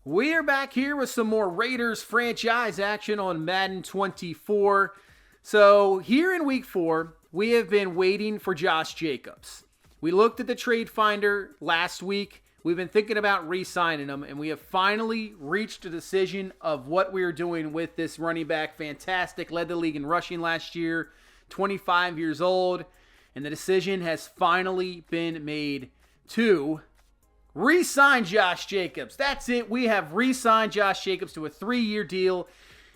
We are back here with some more Raiders franchise action on Madden 24. So here in week 4, we have been waiting for Josh Jacobs. We looked at the trade finder last week. We've been thinking about re-signing him, and we have finally reached a decision of what we are doing with this running back. Fantastic, led the league in rushing last year, 25 years old, and the decision has finally been made to re-sign Josh Jacobs. That's it. We have re-signed Josh Jacobs to a 3-year deal.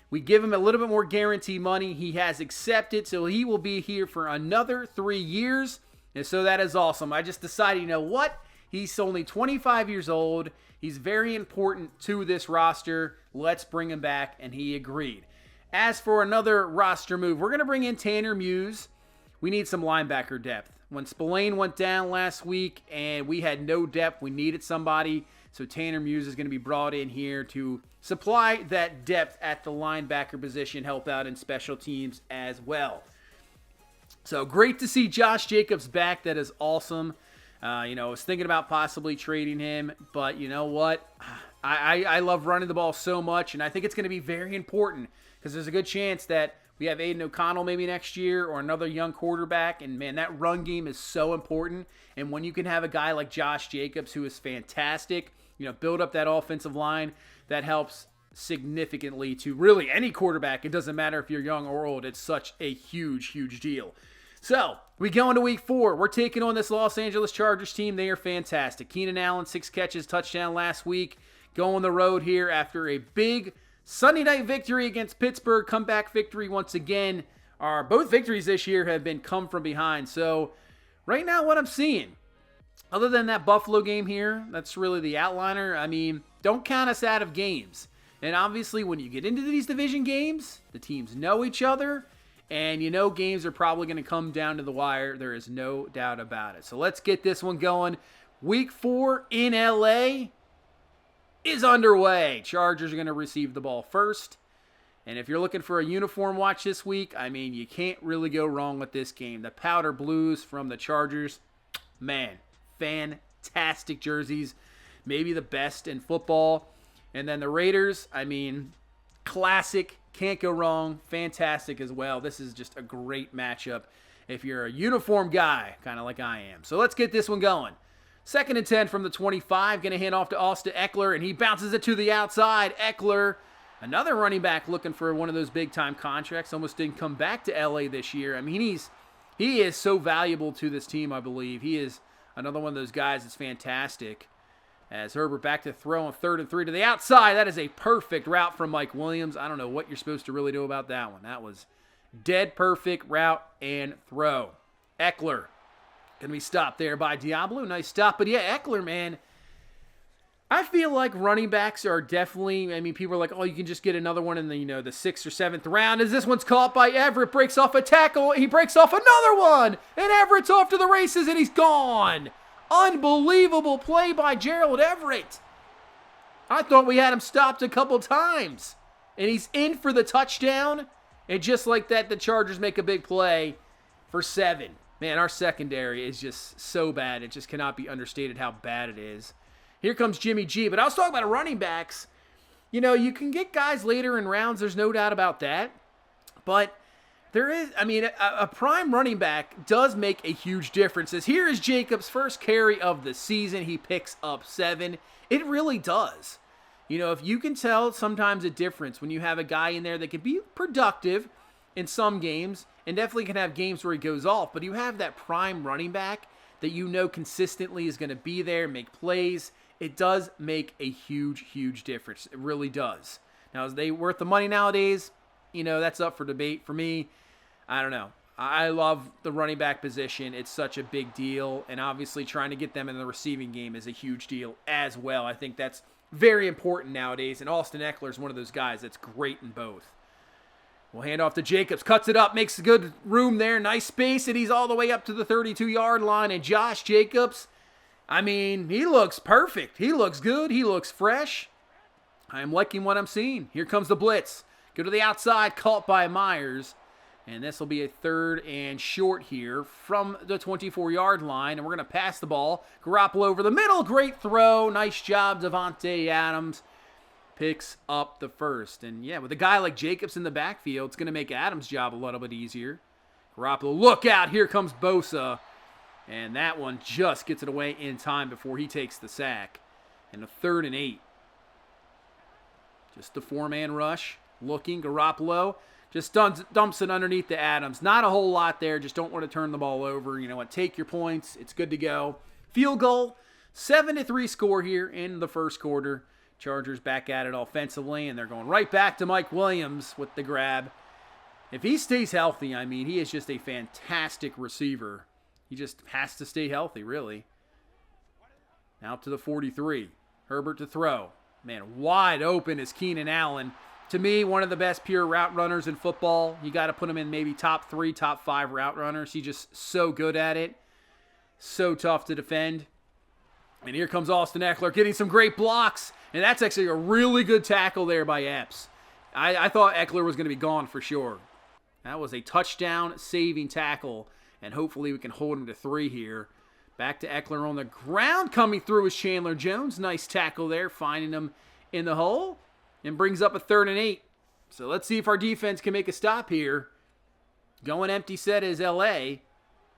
We give him a little bit more guarantee money. He has accepted, so he will be here for another 3 years. And so that is awesome. I just decided, you know what? He's only 25 years old. He's very important to this roster. Let's bring him back, and he agreed. As for another roster move, we're going to bring in Tanner Muse. We need some linebacker depth. When Spillane went down last week and we had no depth, we needed somebody. So Tanner Muse is going to be brought in here to supply that depth at the linebacker position, help out in special teams as well. So great to see Josh Jacobs back. That is awesome. I was thinking about possibly trading him, but you know what? I love running the ball so much, and I think it's going to be very important because there's a good chance that we have Aiden O'Connell maybe next year or another young quarterback. And, man, that run game is so important. And when you can have a guy like Josh Jacobs who is fantastic, build up that offensive line, that helps significantly to really any quarterback. It doesn't matter if you're young or old. It's such a huge, huge deal. So we go into week 4. We're taking on this Los Angeles Chargers team. They are fantastic. Keenan Allen, 6 catches, touchdown last week. Go on the road here after a big Sunday night victory against Pittsburgh, comeback victory once again. Both victories this year have been come from behind. So right now what I'm seeing, other than that Buffalo game here, that's really the outliner. Don't count us out of games. And obviously when you get into these division games, the teams know each other. And games are probably going to come down to the wire. There is no doubt about it. So let's get this one going. Week 4 in LA is underway. Chargers are going to receive the ball first. And if you're looking for a uniform watch this week, you can't really go wrong with this game. The powder blues from the Chargers, man, fantastic jerseys. Maybe the best in football. And then the Raiders, classic, can't go wrong, fantastic as well. This is just a great matchup if you're a uniform guy, kind of like I am. So let's get this one going. 2nd and 10 from the 25. Going to hand off to Austin Eckler, and he bounces it to the outside. Eckler, another running back looking for one of those big-time contracts. Almost didn't come back to L.A. this year. He is so valuable to this team, I believe. He is another one of those guys that's fantastic. As Herbert back to throw on 3rd and 3 to the outside. That is a perfect route from Mike Williams. I don't know what you're supposed to really do about that one. That was dead perfect route and throw. Eckler going to be stopped there by Diablo. Nice stop. But yeah, Eckler, man, I feel like running backs are definitely, people are like, oh, you can just get another one in the, the 6th or 7th round. As this one's caught by Everett, breaks off a tackle. He breaks off another one. And Everett's off to the races, and he's gone. Unbelievable play by Gerald Everett. I thought we had him stopped a couple times. And he's in for the touchdown. And just like that, the Chargers make a big play for 7. Man, our secondary is just so bad. It just cannot be understated how bad it is. Here comes Jimmy G. But I was talking about running backs. You can get guys later in rounds. There's no doubt about that. But there is, a prime running back does make a huge difference. As here is Jacobs' first carry of the season. He picks up 7. It really does. If you can tell sometimes a difference when you have a guy in there that can be productive in some games and definitely can have games where he goes off, but you have that prime running back that consistently is going to be there, make plays. It does make a huge, huge difference. It really does. Now, is they worth the money nowadays? That's up for debate for me. I don't know. I love the running back position. It's such a big deal, and obviously trying to get them in the receiving game is a huge deal as well. I think that's very important nowadays, and Austin Eckler is one of those guys that's great in both. We'll hand off to Jacobs, cuts it up, makes a good room there, nice space, and he's all the way up to the 32-yard line, and Josh Jacobs, he looks perfect. He looks good. He looks fresh. I'm liking what I'm seeing. Here comes the blitz. Go to the outside, caught by Myers. And this will be a 3rd and short here from the 24-yard line. And we're going to pass the ball. Garoppolo over the middle. Great throw. Nice job, Devontae Adams. picks up the first. And yeah, with a guy like Jacobs in the backfield, it's going to make Adams' job a little bit easier. Garoppolo, look out, here comes Bosa. And that one just gets it away in time before he takes the sack. And a 3rd and 8. Just the 4-man rush. Looking, Garoppolo just dumps it underneath to Adams. Not a whole lot there, just don't want to turn the ball over. You know what, take your points, it's good to go. Field goal, 7-3 score here in the first quarter. Chargers back at it offensively, and they're going right back to Mike Williams with the grab. If he stays healthy, I mean, he is just a fantastic receiver. He just has to stay healthy, really. Now to the 43. Herbert to throw. Man, wide open is Keenan Allen. To me, one of the best pure route runners in football. You got to put him in maybe top 3, top 5 route runners. He's just so good at it. So tough to defend. And here comes Austin Eckler getting some great blocks. And that's actually a really good tackle there by Epps. I thought Eckler was going to be gone for sure. That was a touchdown-saving tackle. And hopefully we can hold him to 3 here. Back to Eckler on the ground. Coming through is Chandler Jones. Nice tackle there, finding him in the hole. And brings up a 3rd and 8. So let's see if our defense can make a stop here. Going empty set is LA.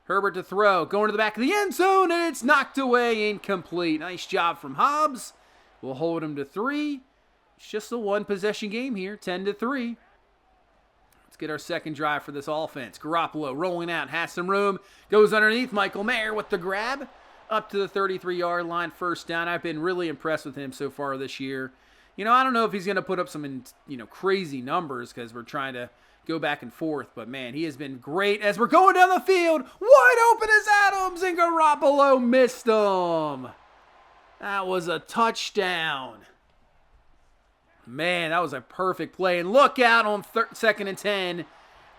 Herbert to throw. Going to the back of the end zone. And it's knocked away. Incomplete. Nice job from Hobbs. We'll hold him to 3. It's just a 1-possession game here. 10-3. Let's get our second drive for this offense. Garoppolo rolling out. Has some room. Goes underneath. Michael Mayer with the grab. Up to the 33-yard line. First down. I've been really impressed with him so far this year. You know, I don't know if he's going to put up some, crazy numbers because we're trying to go back and forth. But, man, he has been great as we're going down the field. Wide open is Adams, and Garoppolo missed him. That was a touchdown. Man, that was a perfect play. And look out on 2nd and 10.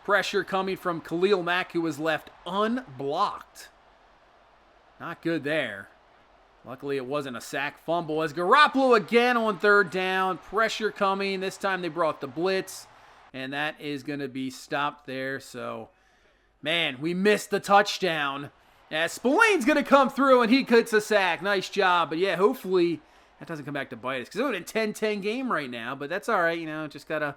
Pressure coming from Khalil Mack, who was left unblocked. Not good there. Luckily, it wasn't a sack fumble. As Garoppolo again on 3rd down. Pressure coming. This time they brought the blitz. And that is going to be stopped there. So, man, we missed the touchdown. As Spillane's going to come through and he gets a sack. Nice job. But, yeah, hopefully that doesn't come back to bite us. Because it would have been a 10-10 game right now. But that's all right. Just got to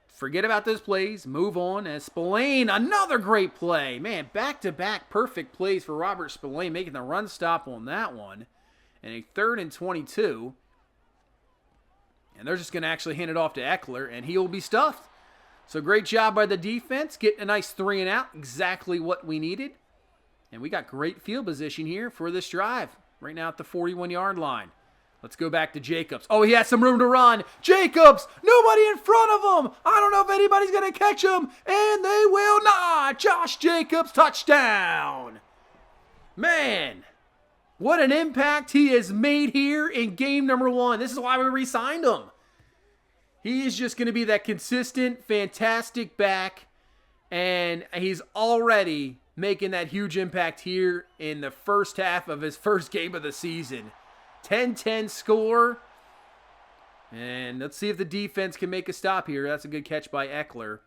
forget about those plays. Move on. As Spillane, another great play. Man, back-to-back perfect plays for Robert Spillane, making the run stop on that one. And a 3rd and 22. And they're just going to actually hand it off to Eckler, and he will be stuffed. So great job by the defense. Getting a nice 3 and out. Exactly what we needed. And we got great field position here for this drive. Right now at the 41-yard line. Let's go back to Jacobs. Oh, he has some room to run. Jacobs, nobody in front of him. I don't know if anybody's going to catch him, and they will not. Josh Jacobs, touchdown. Man, what an impact he has made here in game number 1. This is why we re-signed him. He is just going to be that consistent, fantastic back, and he's already making that huge impact here in the first half of his first game of the season. 10-10 score. And let's see if the defense can make a stop here. That's a good catch by Eckler.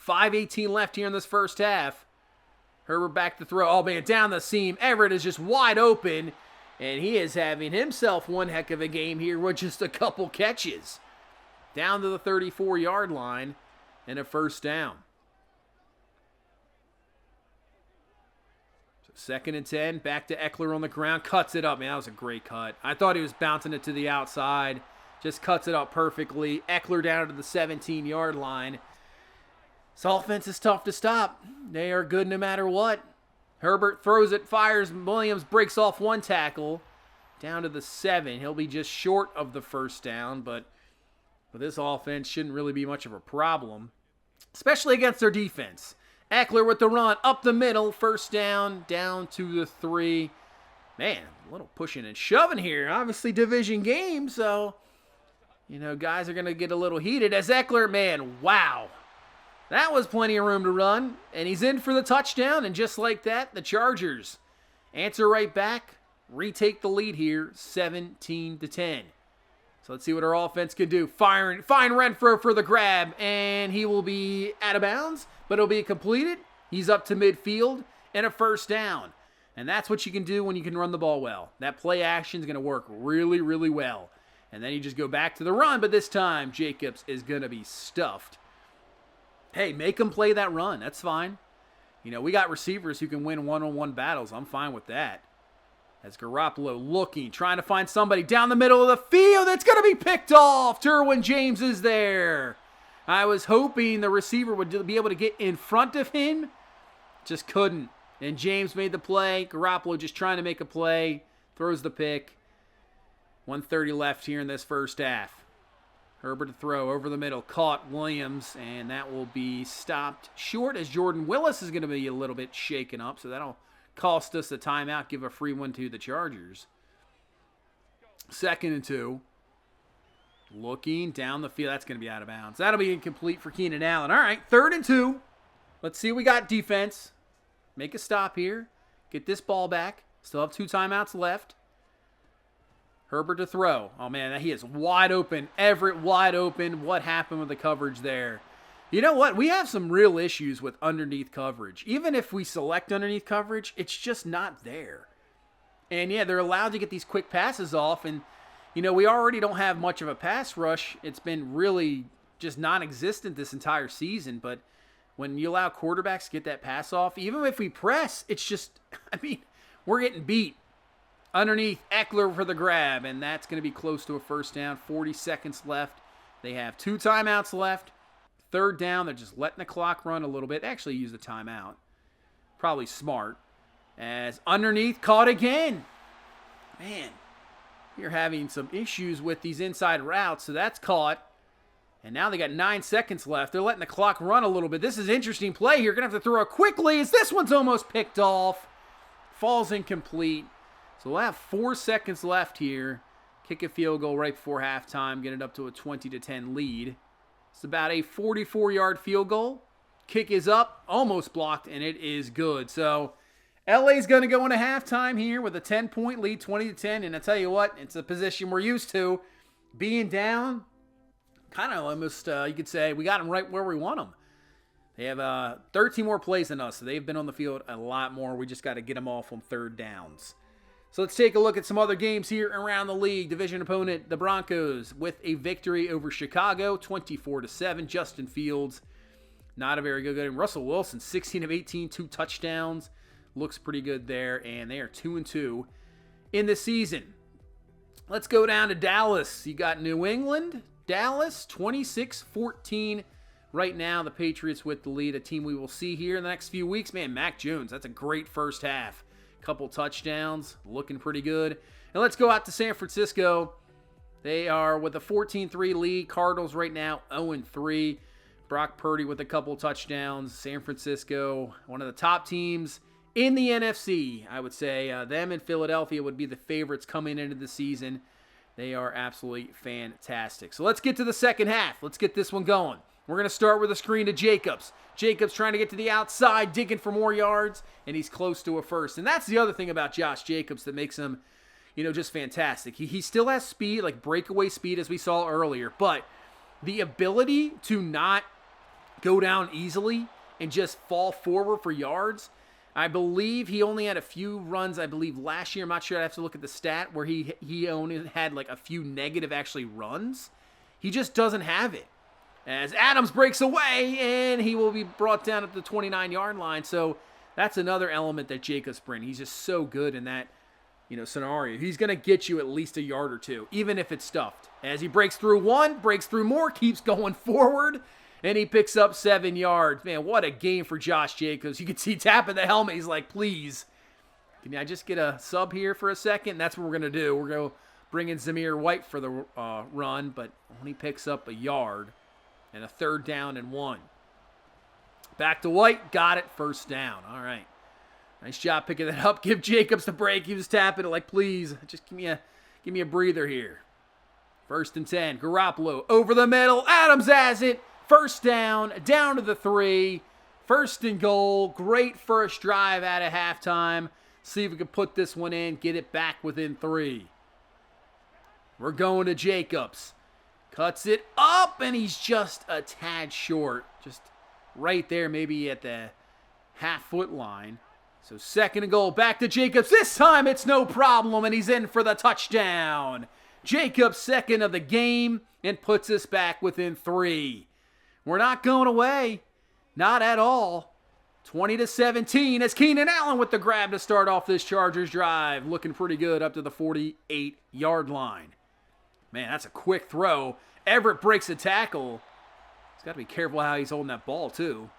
5:18 left here in this first half. Herbert back to throw. Oh, man, down the seam. Everett is just wide open. And he is having himself one heck of a game here with just a couple catches. Down to the 34-yard line and a first down. 2nd and 10, back to Eckler on the ground, cuts it up. Man, that was a great cut. I thought he was bouncing it to the outside. Just cuts it up perfectly. Eckler down to the 17-yard line. This offense is tough to stop. They are good no matter what. Herbert throws it, fires. Williams breaks off one tackle. Down to the 7. He'll be just short of the first down, but this offense shouldn't really be much of a problem, especially against their defense. Eckler with the run, up the middle, first down, down to the 3. Man, a little pushing and shoving here. Obviously, division game, so, guys are going to get a little heated. As Eckler, man, wow. That was plenty of room to run, and he's in for the touchdown, and just like that, the Chargers answer right back, retake the lead here, 17-10. So let's see what our offense can do. Find Renfro for the grab, and he will be out of bounds, but it'll be completed. He's up to midfield and a first down. And that's what you can do when you can run the ball well. That play action is going to work really, really well. And then you just go back to the run, but this time Jacobs is going to be stuffed. Hey, make him play that run. That's fine. You know, we got receivers who can win one-on-one battles. I'm fine with that. As Garoppolo looking, trying to find somebody down the middle of the field. That's going to be picked off. Derwin James is there. I was hoping the receiver would be able to get in front of him. Just couldn't. And James made the play. Garoppolo just trying to make a play. Throws the pick. 1:30 left here in this first half. Herbert to throw over the middle. Caught Williams. And that will be stopped short as Jordan Willis is going to be a little bit shaken up. So that'll cost us a timeout. Give a free one to the Chargers. 2nd and 2. Looking down the field. That's going to be out of bounds. That'll be incomplete for Keenan Allen. All right, 3rd and 2. Let's see what we got defense. Make a stop here. Get this ball back. Still have 2 timeouts left. Herbert to throw. Oh, man, he is wide open. Everett wide open. What happened with the coverage there? You know what? We have some real issues with underneath coverage. Even if we select underneath coverage, it's just not there. And, yeah, they're allowed to get these quick passes off. And, you know, we already don't have much of a pass rush. It's been really just non-existent this entire season. But when you allow quarterbacks to get that pass off, even if we press, it's just, I mean, we're getting beat. Underneath, Eckler for the grab, and that's going to be close to a first down. 40 seconds left. They have 2 timeouts left. 3rd down, they're just letting the clock run a little bit. They actually use the timeout. Probably smart. As underneath, caught again. Man, you're having some issues with these inside routes, so that's caught. And now they got 9 seconds left. They're letting the clock run a little bit. This is an interesting play here. You're going to have to throw it quickly as this one's almost picked off. Falls incomplete. So we'll have 4 seconds left here. Kick a field goal right before halftime. Get it up to a 20-10 lead. It's about a 44-yard field goal. Kick is up. Almost blocked, and it is good. So LA's going to go into halftime here with a 10-point lead, 20-10. And I tell you what, it's a position we're used to. Being down, kind of almost, you could say, we got them right where we want them. They have 13 more plays than us, so they've been on the field a lot more. We just got to get them off on 3rd downs. So let's take a look at some other games here around the league. Division opponent, the Broncos, with a victory over Chicago, 24-7. Justin Fields, not a very good game. Russell Wilson, 16 of 18, 2 touchdowns. Looks pretty good there, and they are 2-2 in the season. Let's go down to Dallas. You got New England, Dallas, 26-14. Right now, the Patriots with the lead, a team we will see here in the next few weeks. Man, Mac Jones, that's a great first half. Couple touchdowns, looking pretty good. And let's go out to San Francisco. They are with a 14-3 lead. Cardinals right now 0-3. Brock Purdy with a couple touchdowns. San Francisco, one of the top teams in the NFC. I would say them and Philadelphia would be the favorites coming into the season. They are absolutely fantastic. So let's get to the second half. Let's get this one going. We're going to start with a screen to Jacobs. Jacobs trying to get to the outside, digging for more yards, and he's close to a first. And that's the other thing about Josh Jacobs that makes him, you know, just fantastic. He still has speed, like breakaway speed as we saw earlier, but the ability to not go down easily and just fall forward for yards. I believe he only had a few runs, last year. I'm not sure. I have to look at the stat where he only had like a few negative actually runs. He just doesn't have it. As Adams breaks away, and he will be brought down at the 29-yard line. So that's another element that Jacobs brings. He's just so good in that, you know, scenario. He's going to get you at least a yard or two, even if it's stuffed. As he breaks through one, breaks through more, keeps going forward, and he picks up 7 yards. Man, what a game for Josh Jacobs. You can see tapping the helmet. He's like, please, can I just get a sub here for a second? And that's what we're going to do. We're going to bring in Zamir White for the run, but only picks up a yard. And a 3rd down and 1. Back to White. Got it. First down. All right. Nice job picking that up. Give Jacobs the break. He was tapping it like, please, just give me a breather here. 1st and 10. Garoppolo over the middle. Adams has it. First down. Down to the 3. 1st and goal. Great first drive out of halftime. See if we can put this one in. Get it back within 3. We're going to Jacobs. Cuts it up, and he's just a tad short. Just right there, maybe at the half-foot line. So 2nd and goal, back to Jacobs. This time it's no problem, and he's in for the touchdown. Jacobs' second of the game and puts us back within 3. We're not going away. Not at all. 20-17 as Keenan Allen with the grab to start off this Chargers drive. Looking pretty good up to the 48-yard line. Man, that's a quick throw. Everett breaks a tackle. He's got to be careful how he's holding that ball too.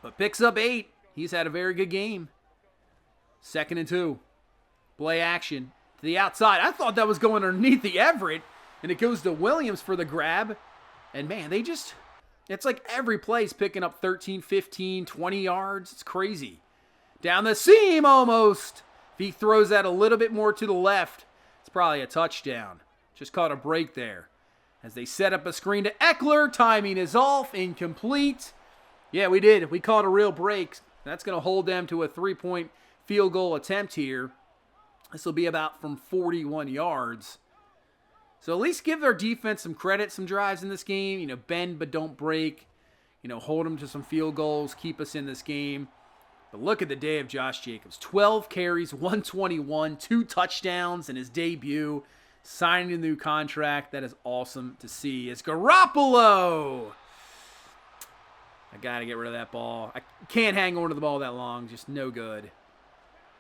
But picks up 8. He's had a very good game. 2nd and 2. Play action to the outside. I thought that was going underneath the Everett. And it goes to Williams for the grab. And man, it's like every play's picking up 13, 15, 20 yards. It's crazy. Down the seam almost. If he throws that a little bit more to the left, it's probably a touchdown. Just caught a break there. As they set up a screen to Eckler. Timing is off. Incomplete. Yeah, we did. We caught a real break. That's going to hold them to a 3-point field goal attempt here. This will be about from 41 yards. So at least give our defense some credit, some drives in this game. Bend but don't break. Hold them to some field goals. Keep us in this game. But look at the day of Josh Jacobs. 12 carries, 121, 2 touchdowns in his debut. Signing a new contract. That is awesome to see. It's Garoppolo. I got to get rid of that ball. I can't hang on to the ball that long. Just no good.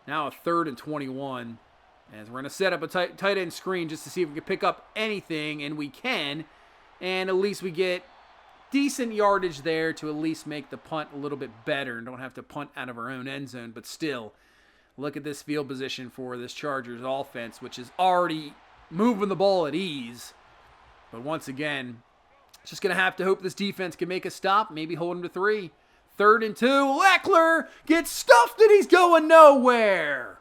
Now a 3rd and 21. As we're going to set up a tight end screen just to see if we can pick up anything. And we can. And at least we get decent yardage there to at least make the punt a little bit better. And don't have to punt out of our own end zone. But still, look at this field position for this Chargers offense, which is already moving the ball at ease. But once again, just going to have to hope this defense can make a stop. Maybe hold them to 3. 3rd and 2. Eckler gets stuffed and he's going nowhere.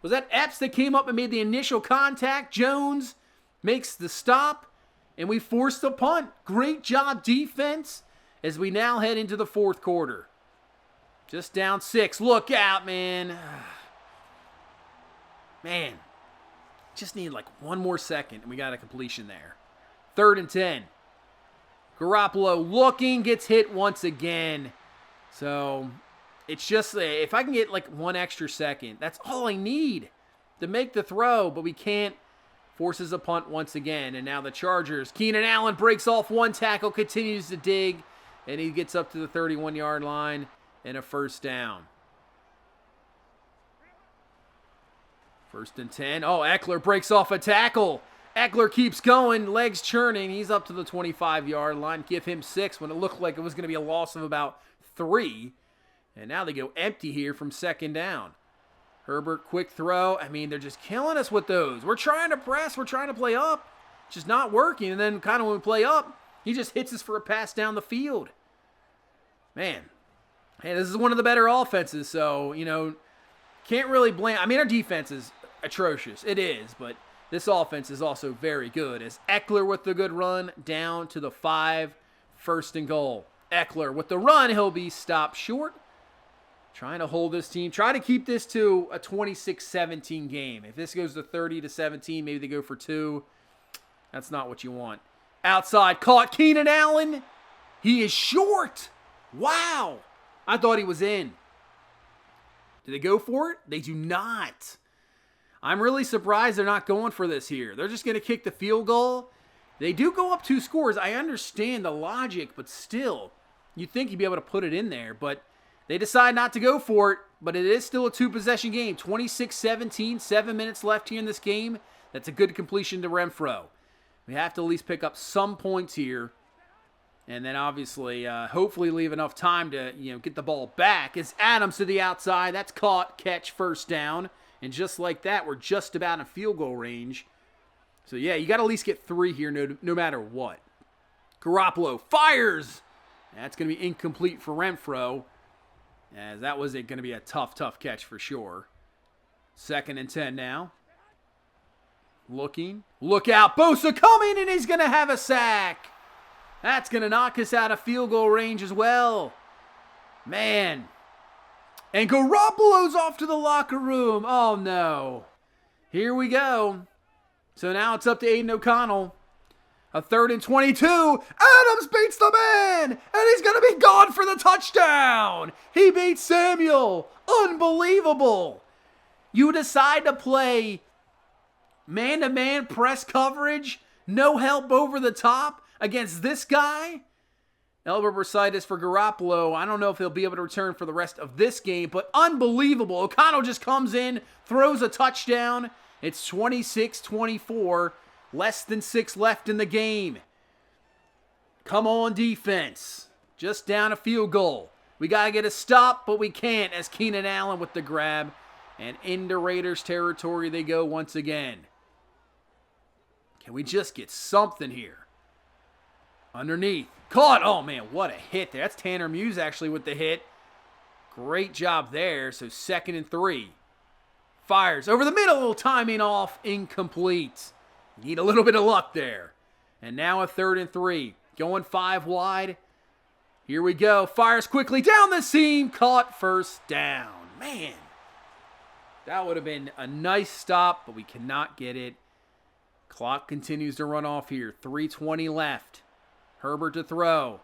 Was that Epps that came up and made the initial contact? Jones makes the stop, and we forced the punt. Great job, defense, as we now head into the 4th quarter. Just down 6. Look out, man. Man, just need like one more second, and we got a completion there. 3rd and 10. Garoppolo looking, gets hit once again. So it's just, if I can get like one extra second, that's all I need to make the throw, but we can't. Forces a punt once again, and now the Chargers. Keenan Allen breaks off one tackle, continues to dig, and he gets up to the 31-yard line and a 1st down. 1st and 10. Oh, Eckler breaks off a tackle. Eckler keeps going, legs churning. He's up to the 25-yard line. Give him 6 when it looked like it was going to be a loss of about 3. And now they go empty here from 2nd down. Herbert, quick throw. I mean, they're just killing us with those. We're trying to press. We're trying to play up. It's just not working. And then kind of when we play up, he just hits us for a pass down the field. Man. Hey, this is one of the better offenses. So, can't really blame. I mean, our defense is atrocious. It is. But this offense is also very good. As Eckler with the good run down to the 5. 1st and goal. Eckler with the run. He'll be stopped short. Trying to hold this team. Try to keep this to a 26-17 game. If this goes to 30-17, maybe they go for 2. That's not what you want. Outside, caught Keenan Allen. He is short. Wow. I thought he was in. Do they go for it? They do not. I'm really surprised they're not going for this here. They're just going to kick the field goal. They do go up 2 scores. I understand the logic, but still, you'd think you'd be able to put it in there, but they decide not to go for it, but it is still a 2-possession game. 26-17, 7 minutes left here in this game. That's a good completion to Renfro. We have to at least pick up some points here. And then obviously, hopefully leave enough time to get the ball back. It's Adams to the outside. That's caught, catch, 1st down. And just like that, we're just about in field goal range. So yeah, you got to at least get 3 here no matter what. Garoppolo fires. That's going to be incomplete for Renfro. As that was going to be a tough catch for sure. 2nd and 10 now. Looking. Look out. Bosa coming, and he's going to have a sack. That's going to knock us out of field goal range as well. Man. And Garoppolo's off to the locker room. Oh, no. Here we go. So now it's up to Aiden O'Connell. A 3rd and 22. Adams beats the man. And he's going to be gone for the touchdown. He beats Samuel. Unbelievable. You decide to play Man-to-man press coverage. No help over the top against this guy. Elbow bursitis for Garoppolo. I don't know if he'll be able to return for the rest of this game, but unbelievable. O'Connell just comes in, throws a touchdown. It's 26-24. Less than 6 left in the game. Come on, defense. Just down a field goal. We got to get a stop, but we can't, as Keenan Allen with the grab. And into Raiders territory they go once again. Can we just get something here? Underneath. Caught. Oh, man, what a hit there. That's Tanner Muse actually with the hit. Great job there. So 2nd and 3. Fires over the middle. Timing off. Incomplete. Need a little bit of luck there. And now a 3rd and 3. Going 5 wide. Here we go. Fires quickly down the seam. Caught. First down. Man. That would have been a nice stop, but we cannot get it. Clock continues to run off here. 3:20 left. Herbert to throw.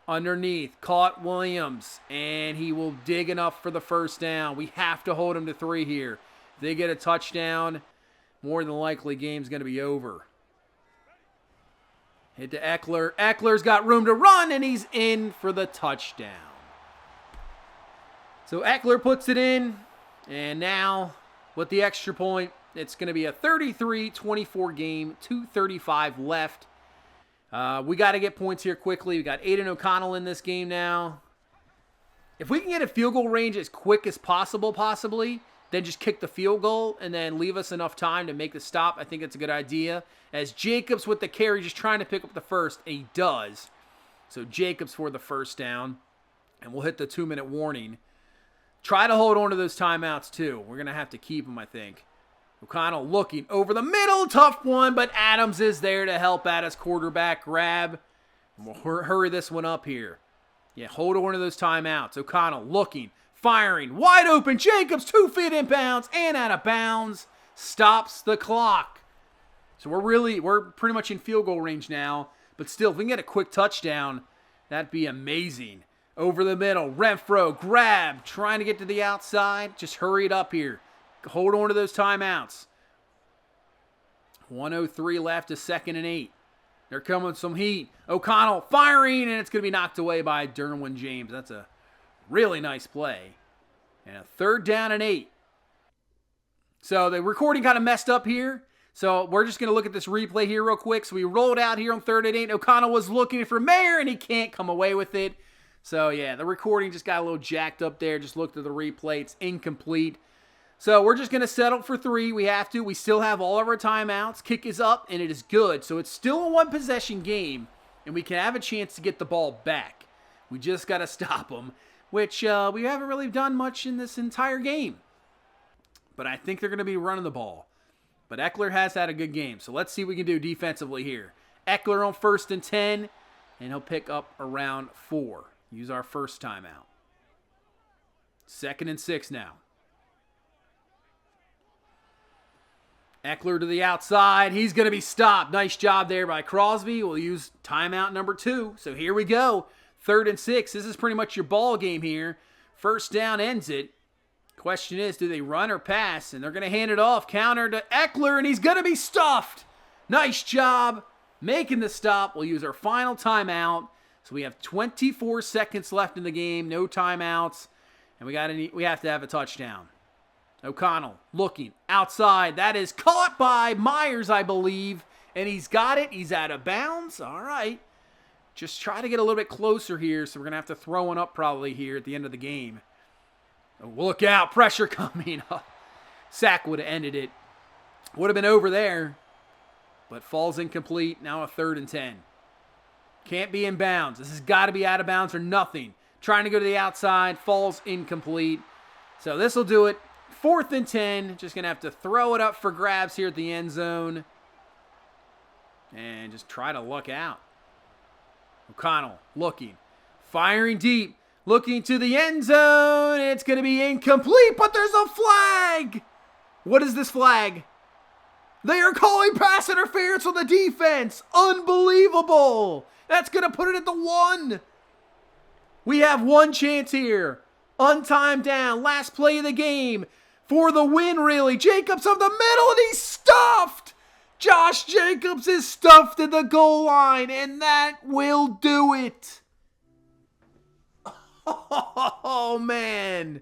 Underneath. Caught Williams. And he will dig enough for the first down. We have to hold him to 3 here. If they get a touchdown, more than likely game's going to be over. Hit to Eckler. Eckler's got room to run, and he's in for the touchdown. So Eckler puts it in. And now, with the extra point, it's going to be a 33-24 game. 2:35 left. We got to get points here quickly. We got Aiden O'Connell in this game now. If we can get a field goal range as quick as possible, possibly, then just kick the field goal and then leave us enough time to make the stop, I think it's a good idea. As Jacobs with the carry, just trying to pick up the first, and he does. So Jacobs for the first down, and we'll hit the 2-minute warning. Try to hold on to those timeouts, too. We're going to have to keep them, I think. O'Connell looking over the middle. Tough one, but Adams is there to help out as quarterback grab. And we'll hurry this one up here. Yeah, hold on to those timeouts. O'Connell looking, firing, wide open. Jacobs 2 feet inbounds and out of bounds. Stops the clock. So we're pretty much in field goal range now. But still, if we can get a quick touchdown, that'd be amazing. Over the middle, Renfro, grab, trying to get to the outside. Just hurry it up here. Hold on to those timeouts. 1:03 left, a 2nd and 8. They're coming with some heat. O'Connell firing, and it's going to be knocked away by Derwin James. That's a really nice play. And a 3rd down and 8. So the recording kind of messed up here. So we're just going to look at this replay here real quick. So we rolled out here on 3rd and 8. O'Connell was looking for Mayer, and he can't come away with it. So, yeah, the recording just got a little jacked up there. Just looked at the replay. It's incomplete. So, we're just going to settle for 3. We have to. We still have all of our timeouts. Kick is up, and it is good. So, it's still a one-possession game, and we can have a chance to get the ball back. We just got to stop them, which we haven't really done much in this entire game. But I think they're going to be running the ball. But Eckler has had a good game. So, let's see what we can do defensively here. Eckler on 1st and 10, and he'll pick up around 4. Use our first timeout. 2nd and 6 now. Eckler to the outside. He's going to be stopped. Nice job there by Crosby. We'll use timeout number 2. So here we go. 3rd and 6. This is pretty much your ball game here. First down ends it. Question is, do they run or pass? And they're going to hand it off. Counter to Eckler, and he's going to be stuffed. Nice job making the stop. We'll use our final timeout. So we have 24 seconds left in the game, no timeouts, and we have to have a touchdown. O'Connell looking outside. That is caught by Myers, I believe, and he's got it. He's out of bounds. All right. Just try to get a little bit closer here, so we're going to have to throw one up probably here at the end of the game. Oh, look out. Pressure coming up. Sack would have ended it. Would have been over there, but falls incomplete. Now a 3rd and 10. Can't be in bounds. This has got to be out of bounds or nothing. Trying to go to the outside. Falls incomplete. So this will do it. 4th and 10. Just going to have to throw it up for grabs here at the end zone. And just try to luck out. O'Connell looking. Firing deep. Looking to the end zone. It's going to be incomplete, but there's a flag. What is this flag? They are calling pass interference on the defense. Unbelievable. That's going to put it at the 1. We have one chance here. Untimed down. Last play of the game. For the win, really. Jacobs of the middle, and he's stuffed. Josh Jacobs is stuffed at the goal line, and that will do it. Oh, man.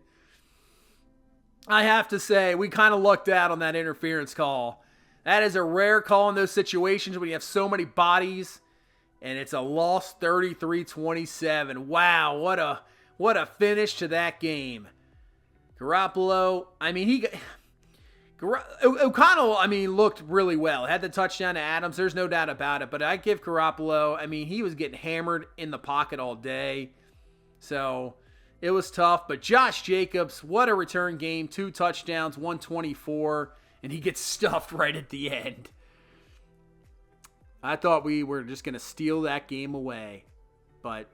I have to say, we kind of lucked out on that interference call. That is a rare call in those situations when you have so many bodies, and it's a loss 33-27. Wow, what a finish to that game. Garoppolo, I mean, O'Connell, I mean, looked really well. Had the touchdown to Adams, there's no doubt about it. But I give Garoppolo, I mean, he was getting hammered in the pocket all day. So it was tough. But Josh Jacobs, what a return game. 2 touchdowns, 124. And he gets stuffed right at the end. I thought we were just going to steal that game away. But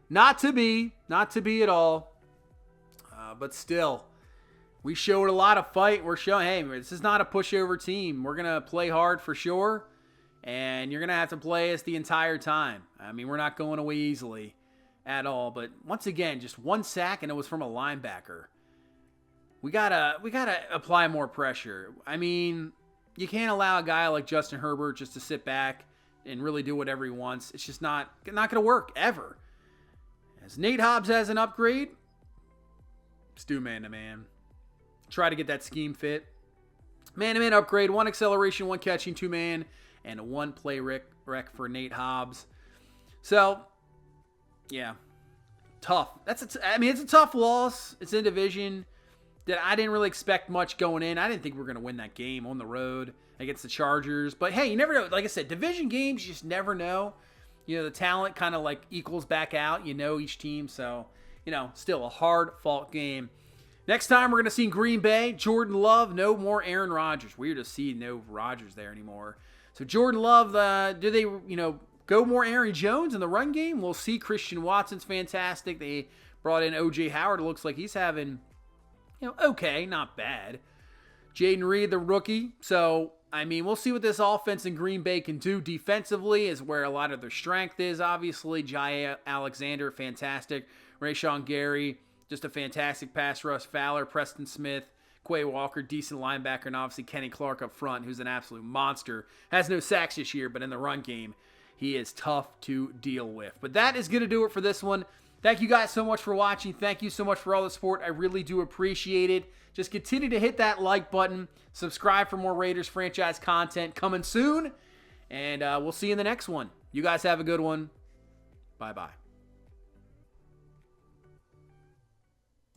not to be at all. But still, we showed a lot of fight. We're showing, hey, this is not a pushover team. We're going to play hard for sure. And you're going to have to play us the entire time. I mean, we're not going away easily at all. But once again, just 1 sack, and it was from a linebacker. We gotta apply more pressure. I mean, you can't allow a guy like Justin Herbert just to sit back and really do whatever he wants. It's just not going to work ever. As Nate Hobbs has an upgrade, let's do man-to-man. Try to get that scheme fit. Man-to-man upgrade, 1 acceleration, 1 catching, 2-man, and 1 play rec for Nate Hobbs. So, yeah, tough. It's a tough loss. It's in division that I didn't really expect much going in. I didn't think we were going to win that game on the road against the Chargers. But, hey, you never know. Like I said, division games, you just never know. You know, the talent kind of like equals back out. You know each team. So, you know, still a hard-fought game. Next time, we're going to see Green Bay, Jordan Love, no more Aaron Rodgers. Weird to see no Rodgers there anymore. So, Jordan Love, do they, you know, go more Aaron Jones in the run game? We'll see. Christian Watson's fantastic. They brought in O.J. Howard. It looks like he's having, you know, okay, not bad. Jaden Reed, the rookie. So, I mean, we'll see what this offense in Green Bay can do defensively, is where a lot of their strength is, obviously. Jai Alexander, fantastic. Rashawn Gary, just a fantastic pass rush. Fowler, Preston Smith, Quay Walker, decent linebacker, and obviously Kenny Clark up front, who's an absolute monster. Has no sacks this year, but in the run game, he is tough to deal with. But that is going to do it for this one. Thank you guys so much for watching. Thank you so much for all the support. I really do appreciate it. Just continue to hit that like button. Subscribe for more Raiders franchise content coming soon. And we'll see you in the next one. You guys have a good one. Bye-bye.